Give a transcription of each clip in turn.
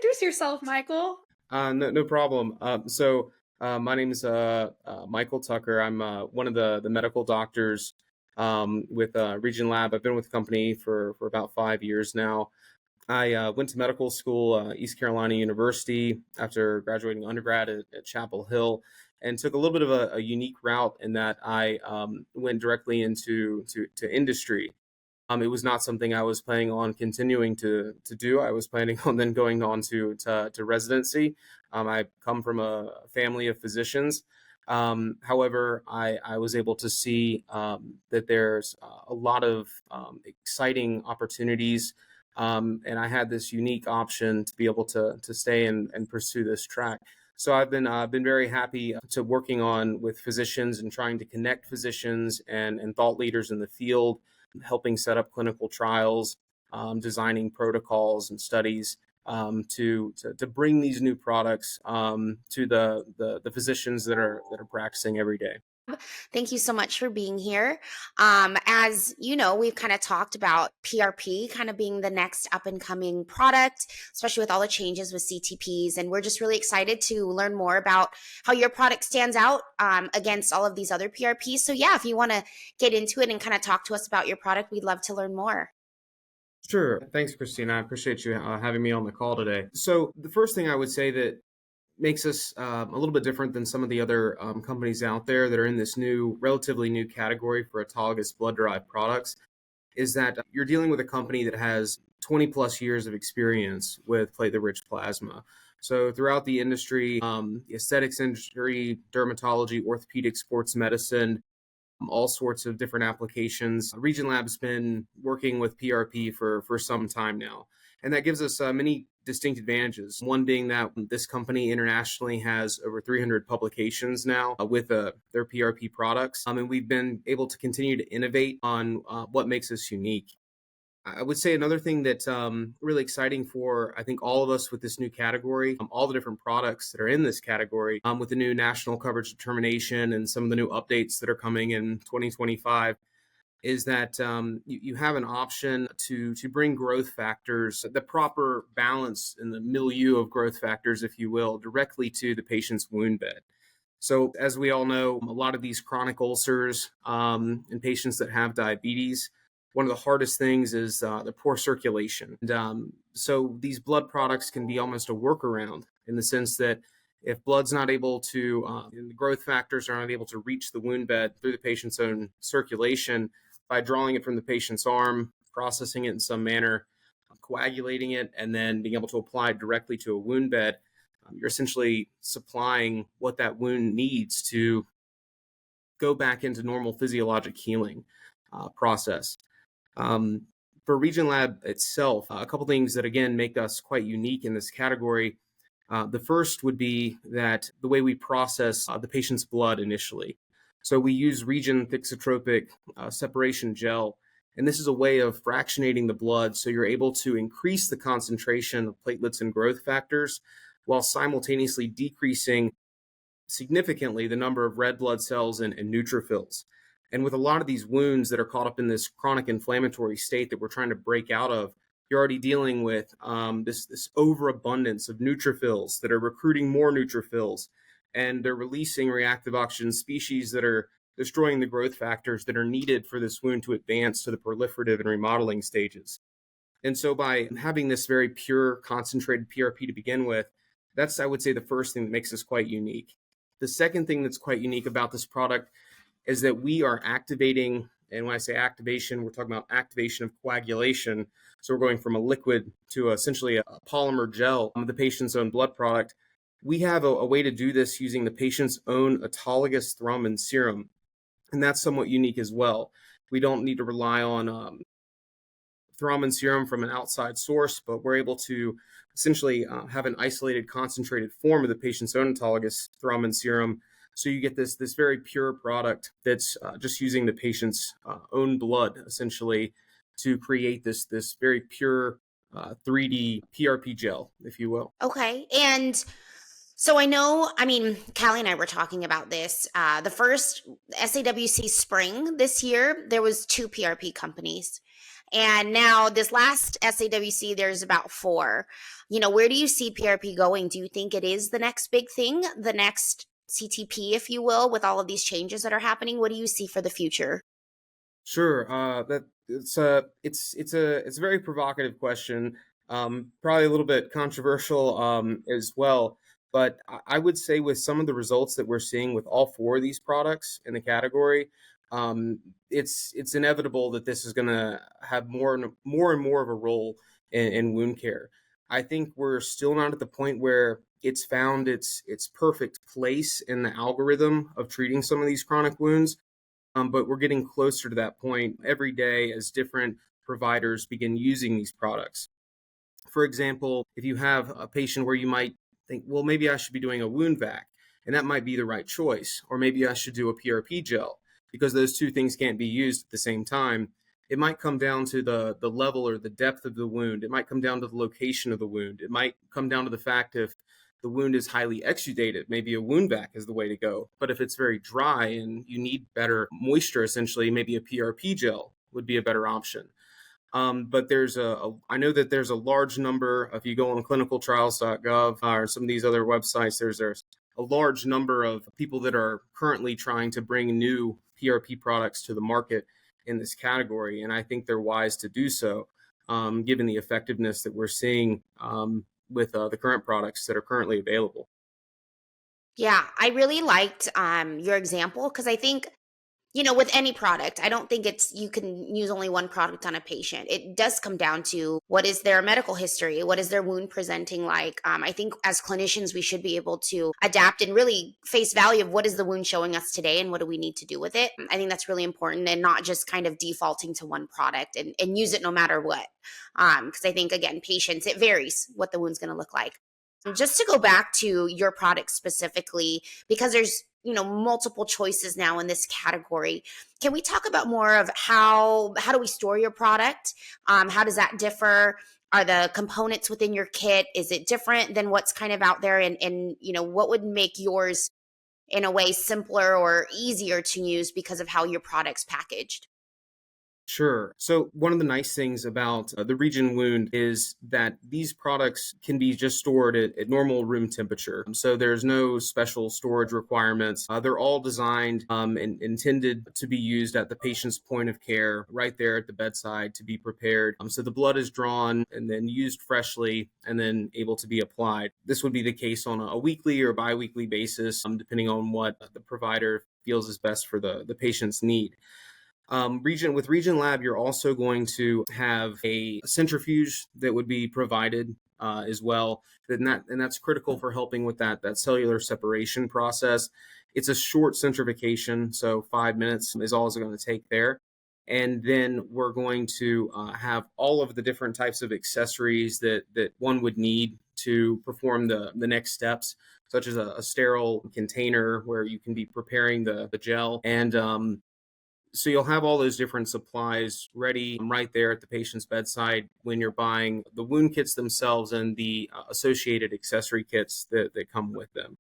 introduce yourself, Michael. No problem. My name is Michael Tucker. I'm one of the medical doctors with RegenLab. I've been with the company for about 5 years now. I went to medical school, East Carolina University, after graduating undergrad at Chapel Hill, and took a little bit of a unique route in that I went directly into industry. It was not something I was planning on continuing to do. I was planning on then going on to residency. I come from a family of physicians. However, I was able to see that there's a lot of exciting opportunities, and I had this unique option to be able to stay and pursue this track. So I've been very happy to working on with physicians and trying to connect physicians and thought leaders in the field, helping set up clinical trials, designing protocols and studies to bring these new products to the physicians that are practicing every day. Thank you so much for being here. As you know, we've kind of talked about PRP kind of being the next up and coming product, especially with all the changes with CTPs. And we're just really excited to learn more about how your product stands out against all of these other PRPs. So yeah, if you want to get into it and kind of talk to us about your product, we'd love to learn more. Sure. Thanks, Christina. I appreciate you having me on the call today. So the first thing I would say that makes us a little bit different than some of the other companies out there that are in this relatively new category for autologous blood-derived products is that you're dealing with a company that has 20 plus years of experience with platelet-rich plasma. So throughout the industry, the aesthetics industry, dermatology, orthopedic, sports medicine, all sorts of different applications, RegenLabs been working with PRP for some time now. And that gives us many distinct advantages. One being that this company internationally has over 300 publications now with their PRP products. And we've been able to continue to innovate on what makes us unique. I would say another thing that's really exciting for, I think, all of us with this new category, all the different products that are in this category, with the new national coverage determination and some of the new updates that are coming in 2025, is that you have an option to bring growth factors, the proper balance in the milieu of growth factors, if you will, directly to the patient's wound bed. So as we all know, a lot of these chronic ulcers in patients that have diabetes, one of the hardest things is the poor circulation. And so these blood products can be almost a workaround in the sense that if blood's not able to, the growth factors are not able to reach the wound bed through the patient's own circulation, by drawing it from the patient's arm, processing it in some manner, coagulating it, and then being able to apply it directly to a wound bed, you're essentially supplying what that wound needs to go back into normal physiologic healing process. For RegenLab itself, a couple things that, again, make us quite unique in this category. The first would be that the way we process the patient's blood initially. So we use Regen thixotropic separation gel, and this is a way of fractionating the blood so you're able to increase the concentration of platelets and growth factors while simultaneously decreasing significantly the number of red blood cells and neutrophils. And with a lot of these wounds that are caught up in this chronic inflammatory state that we're trying to break out of, you're already dealing with this overabundance of neutrophils that are recruiting more neutrophils, and they're releasing reactive oxygen species that are destroying the growth factors that are needed for this wound to advance to the proliferative and remodeling stages. And so by having this very pure, concentrated PRP to begin with, that's, I would say, the first thing that makes us quite unique. The second thing that's quite unique about this product is that we are activating, and when I say activation, we're talking about activation of coagulation. So we're going from a liquid to essentially a polymer gel of the patient's own blood product. We have a way to do this using the patient's own autologous thrombin serum, and that's somewhat unique as well. We don't need to rely on thrombin serum from an outside source, but we're able to essentially have an isolated, concentrated form of the patient's own autologous thrombin serum. So you get this very pure product that's just using the patient's own blood, essentially, to create this very pure 3D PRP gel, if you will. Okay, and so I know, Kallie and I were talking about this. The first SAWC spring this year, there was 2 PRP companies. And now this last SAWC, there's about 4. Where do you see PRP going? Do you think it is the next big thing, the next CTP, if you will, with all of these changes that are happening? What do you see for the future? Sure. That it's a very provocative question. Probably a little bit controversial as well. But I would say with some of the results that we're seeing with all 4 of these products in the category, it's inevitable that this is going to have more of a role in wound care. I think we're still not at the point where it's found its perfect place in the algorithm of treating some of these chronic wounds. But we're getting closer to that point every day as different providers begin using these products. For example, if you have a patient where you might think, well, maybe I should be doing a wound vac, and that might be the right choice, or maybe I should do a PRP gel, because those two things can't be used at the same time. It might come down to the level or the depth of the wound. It might come down to the location of the wound. It might come down to the fact if the wound is highly exudated, maybe a wound vac is the way to go. But if it's very dry and you need better moisture, essentially, maybe a PRP gel would be a better option. But I know that there's a large number, if you go on clinicaltrials.gov or some of these other websites, there's a large number of people that are currently trying to bring new PRP products to the market in this category. And I think they're wise to do so, given the effectiveness that we're seeing with the current products that are currently available. Yeah, I really liked your example, because I think, with any product, I don't think you can use only one product on a patient. It does come down to what is their medical history? What is their wound presenting like? I think as clinicians, we should be able to adapt and really face value of what is the wound showing us today and what do we need to do with it. I think that's really important, and not just kind of defaulting to one product and use it no matter what. Because I think, again, patients, it varies what the wound's going to look like. Just to go back to your product specifically, because there's multiple choices now in this category. Can we talk about more of how do we store your product? How does that differ? Are the components within your kit, is it different than what's kind of out there? And what would make yours in a way simpler or easier to use because of how your product's packaged? Sure. So one of the nice things about the Regen wound is that these products can be just stored at normal room temperature. So there's no special storage requirements. They're all designed and intended to be used at the patient's point of care, right there at the bedside to be prepared. So the blood is drawn and then used freshly and then able to be applied. This would be the case on a weekly or biweekly basis, depending on what the provider feels is best for the patient's need. With RegenLab, you're also going to have a centrifuge that would be provided as well, and that's critical for helping with that cellular separation process. It's a short centrifugation, so 5 minutes is all it's going to take there. And then we're going to have all of the different types of accessories that one would need to perform the next steps, such as a sterile container where you can be preparing the gel. And so you'll have all those different supplies ready right there at the patient's bedside when you're buying the wound kits themselves and the associated accessory kits that come with them.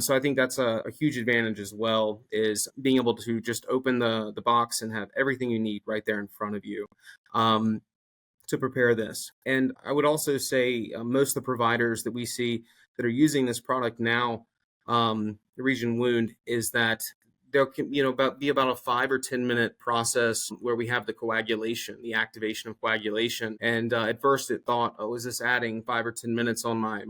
So I think that's a huge advantage as well, is being able to just open the box and have everything you need right there in front of you to prepare this. And I would also say most of the providers that we see that are using this product now, the Regen wound, is that there can be about a 5 or 10 minute process where we have the coagulation, the activation of coagulation. And at first it thought, oh, is this adding 5 or 10 minutes on my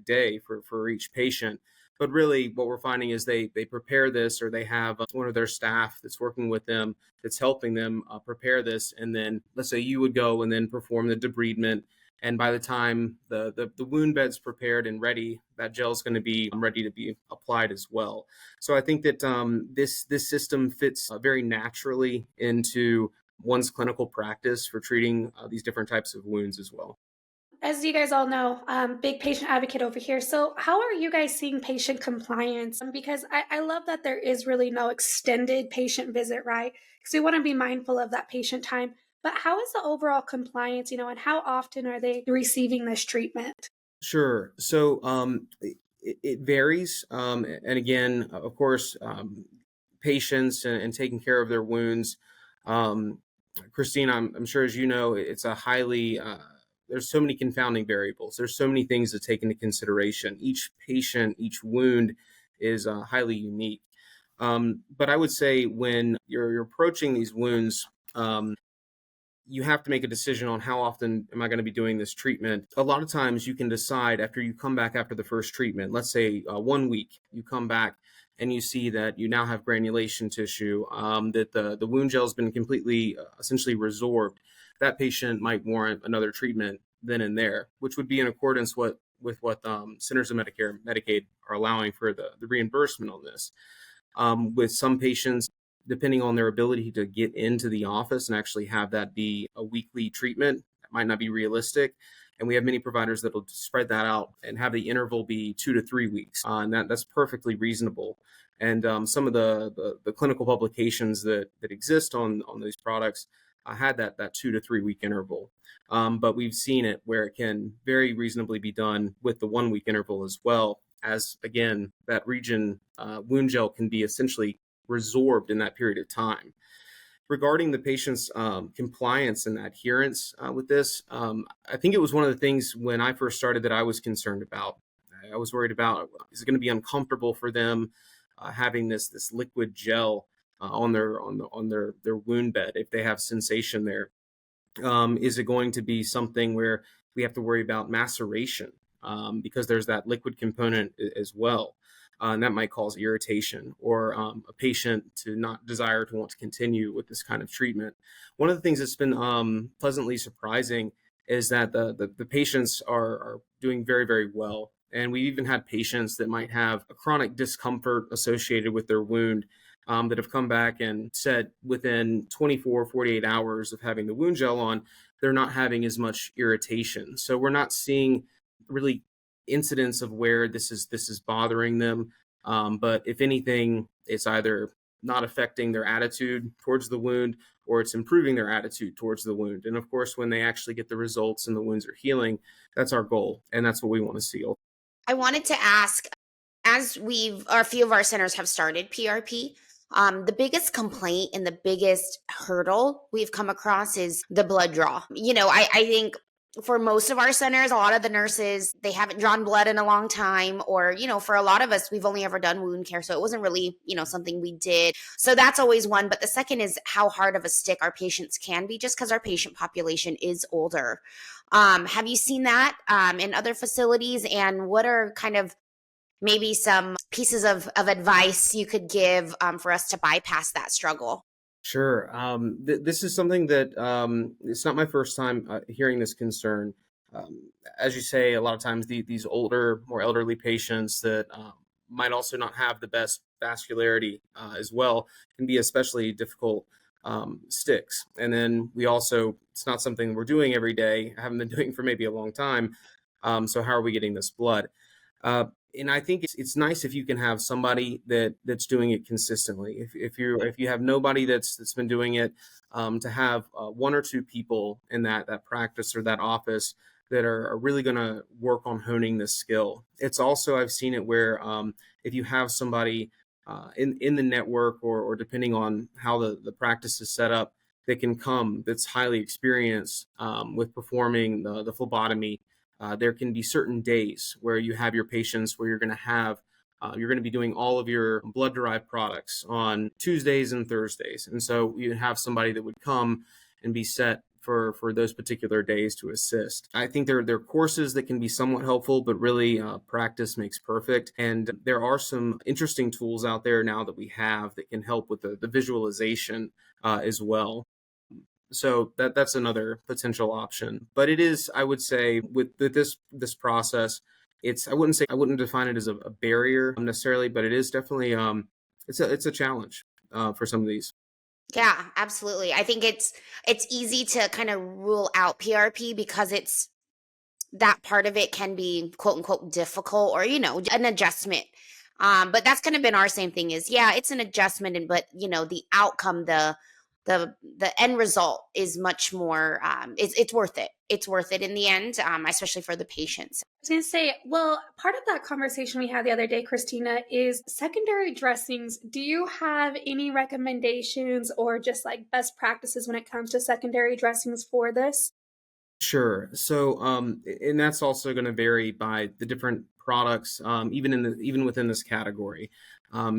day for each patient? But really what we're finding is they prepare this, or they have one of their staff that's working with them that's helping them prepare this. And then let's say you would go and then perform the debridement. And by the time the wound bed's prepared and ready, that gel is going to be ready to be applied as well. So I think that this system fits very naturally into one's clinical practice for treating these different types of wounds as well. As you guys all know, big patient advocate over here. So, how are you guys seeing patient compliance? Because I love that there is really no extended patient visit, right? Because we want to be mindful of that patient time. But how is the overall compliance, and how often are they receiving this treatment? Sure. So it varies. And again, of course, patients and taking care of their wounds Christine, I'm sure as you know, it's a highly there's so many confounding variables. There's so many things to take into consideration. Each patient, each wound is highly unique. But I would say when you're approaching these wounds, you have to make a decision on how often am I going to be doing this treatment. A lot of times you can decide after you come back after the first treatment, let's say 1 week, you come back and you see that you now have granulation tissue, that the wound gel has been completely essentially resorbed. That patient might warrant another treatment then and there, which would be in accordance with what Centers of Medicare and Medicaid are allowing for the reimbursement on this. With some patients, depending on their ability to get into the office and actually have that be a weekly treatment, that might not be realistic. And we have many providers that will spread that out and have the interval be 2 to 3 weeks. And that's perfectly reasonable. And some of the clinical publications that exist on these products had that 2 to 3 week interval. But we've seen it where it can very reasonably be done with the 1 week interval as well, as again, that Regen wound gel can be essentially resorbed in that period of time. Regarding the patient's compliance and adherence with this, I think it was one of the things when I first started that I was concerned about. I was worried about, is it going to be uncomfortable for them having this liquid gel on their wound bed if they have sensation there? Is it going to be something where we have to worry about maceration because there's that liquid component as well? And that might cause irritation or a patient to not desire to want to continue with this kind of treatment. One of the things that's been pleasantly surprising is that the patients are doing very, very well. And we even had patients that might have a chronic discomfort associated with their wound that have come back and said within 24, 48 hours of having the wound gel on, they're not having as much irritation. So we're not seeing really incidents of where this is bothering them. But if anything, it's either not affecting their attitude towards the wound or it's improving their attitude towards the wound. And of course, when they actually get the results and the wounds are healing, that's our goal. And that's what we want to see. I wanted to ask, as a few of our centers have started PRP, the biggest complaint and the biggest hurdle we've come across is the blood draw. I think for most of our centers, a lot of the nurses, they haven't drawn blood in a long time, or, for a lot of us, we've only ever done wound care. So it wasn't really, something we did. So that's always one. But the second is how hard of a stick our patients can be, just because our patient population is older. Have you seen that in other facilities? And what are kind of maybe some pieces of advice you could give for us to bypass that struggle? Sure. This is something that it's not my first time hearing this concern. As you say, a lot of times these older, more elderly patients that might also not have the best vascularity as well can be especially difficult sticks. And then it's not something we're doing every day. I haven't been doing for maybe a long time. So how are we getting this blood? And I think it's nice if you can have somebody that's doing it consistently. If you have nobody that's been doing it, to have one or two people in that practice or that office that are really going to work on honing this skill. It's also, I've seen it where if you have somebody in the network or depending on how the practice is set up, that can come that's highly experienced with performing the phlebotomy. There can be certain days where you have your patients where you're going to be doing all of your blood-derived products on Tuesdays and Thursdays. And so you have somebody that would come and be set for those particular days to assist. I think there are courses that can be somewhat helpful, but really practice makes perfect. And there are some interesting tools out there now that we have that can help with the visualization as well. So that's another potential option. But it is, I would say, with this process, I wouldn't define it as a barrier necessarily, but it is definitely it's a challenge for some of these. Yeah, absolutely. I think it's easy to kind of rule out PRP because it's that part of it can be quote unquote difficult or, an adjustment. But that's kind of been our same thing is, yeah, it's an adjustment. But, the outcome, the the end result is much more it's worth it. It's worth it in the end, especially for the patients. I was going to say, well, part of that conversation we had the other day, Christina, is secondary dressings. Do you have any recommendations or just like best practices when it comes to secondary dressings for this? Sure. So, and that's also going to vary by the different products, even within this category,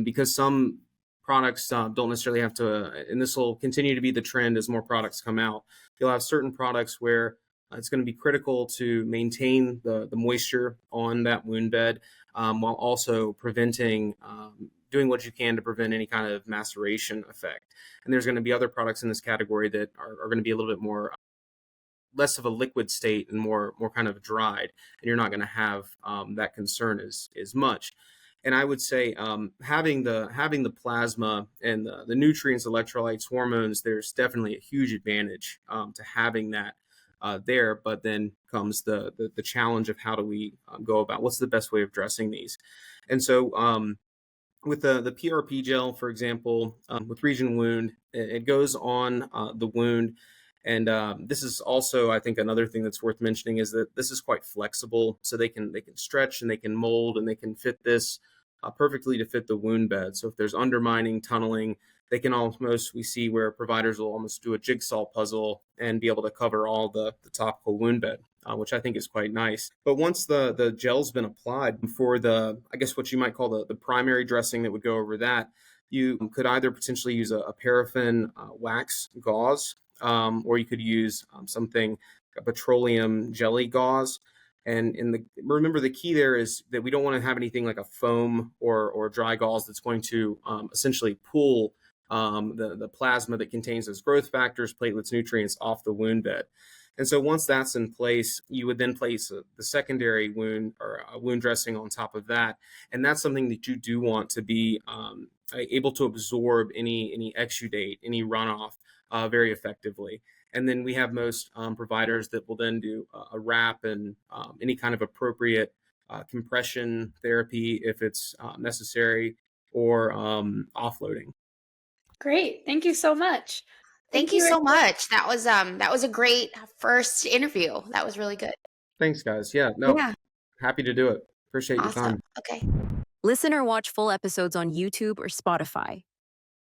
because some products don't necessarily have to, and this will continue to be the trend as more products come out. You'll have certain products where it's going to be critical to maintain the moisture on that wound bed, while also preventing, doing what you can to prevent any kind of maceration effect. And there's going to be other products in this category that are going to be a little bit more less of a liquid state and more kind of dried, and you're not going to have that concern as much. And I would say having the plasma and the nutrients, electrolytes, hormones, there's definitely a huge advantage to having that there. But then comes the challenge of how do we go about what's the best way of dressing these. And so with the PRP gel, for example, with Regen wound, it goes on the wound. And this is also, I think, another thing that's worth mentioning is that this is quite flexible, so they can stretch and they can mold and they can fit this perfectly to fit the wound bed. So if there's undermining, tunneling, they can almost, we see where providers will almost do a jigsaw puzzle and be able to cover all the topical wound bed, which I think is quite nice. But once the gel's been applied for I guess what you might call the primary dressing that would go over that, you could either potentially use a paraffin wax gauze, or you could use a petroleum jelly gauze. And remember, the key there is that we don't want to have anything like a foam or dry gauze that's going to essentially pull the plasma that contains those growth factors, platelets, nutrients off the wound bed. And so once that's in place, you would then place the secondary wound or a wound dressing on top of that. And that's something that you do want to be able to absorb any exudate, any runoff very effectively. And then we have most providers that will then do a wrap and any kind of appropriate compression therapy if it's necessary, or offloading. Great. Thank you so much. Thank you so much. That was a great first interview. That was really good. Thanks, guys. Yeah, no, Yeah. happy to do it. Appreciate your Awesome. time. Okay. Listen or watch full episodes on YouTube or Spotify.